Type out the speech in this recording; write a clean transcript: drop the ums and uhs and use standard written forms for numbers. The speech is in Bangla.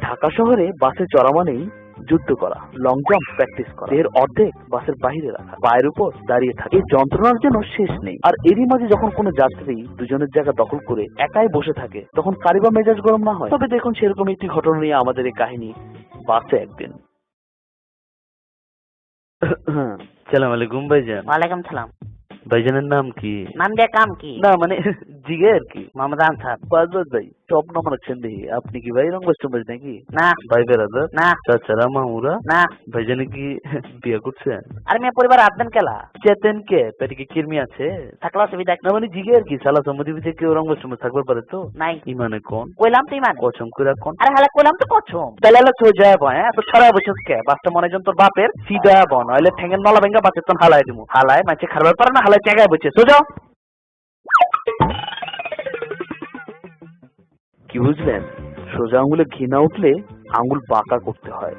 ঢাকা শহরে বাসে চড়া মানেই যুদ্ধ করা, লং জাম্প প্র্যাকটিস করা, এর অর্ধেক বাসের বাইরে রাখা, পায়ের উপর দাঁড়িয়ে থাকে। এই যন্ত্রণার জন্য শেষ নেই। আর এরই মাঝে যখন কোনো যাত্রী দুজনের জায়গা দখল করে একাই বসে থাকে, তখন কারি বা মেজাজ গরম না হয়? তবে দেখুন, সেরকম একটি ঘটনা নিয়ে আমাদের এই কাহিনী। বাসে একদিন সালাম আলাইকুম ভাইজান। ওয়ালাইকুম সালাম। ভাইজানের নাম কি? নাম দিয়ে কাম কি? না মানে জিগে আর কি। মোহাম্মদ আনসার। বাজবাজ ভাই স্বপ্ন মানাচ্ছেন দেখি। আপনি কি ভাই রঙ্গস টম্বাজ নাকি? না ভাই বেড়াদার? না চাচারা মামুরা? না। ভাইজানে কি বিয়ে করছেন? আর মেয়ে পরিবার আদবেন কেলা চেতেন কে? পেটে কি কিরমি আছে? থাকলে অসুবিধা না মানে জিগে আর কি। সালা সম্মতি বিতে কেউ রঙ্গস টম্বাজ থাকবার পারে তো? নাই। ইমানে কোন? কইলাম তো ইমান। কসম করে কোন? আরে হালা কইলাম তো কছম। তাহলে হলো চলে যায় বয়। তো ছড়া বসেছ কে? বাসটা মনে জন তোর বাপের সিধা বন হইলে ঠেঙ্গের নলা ভেঙ্গা বাসের তন হালাই দিমু। হালায় মাছে খারবার পারে না, হালায় জায়গায় বসে সোজা। কি বুঝলেন? সোজা আঙুলে ঘি না উঠলে আঙুল বাঁকা করতে হয়।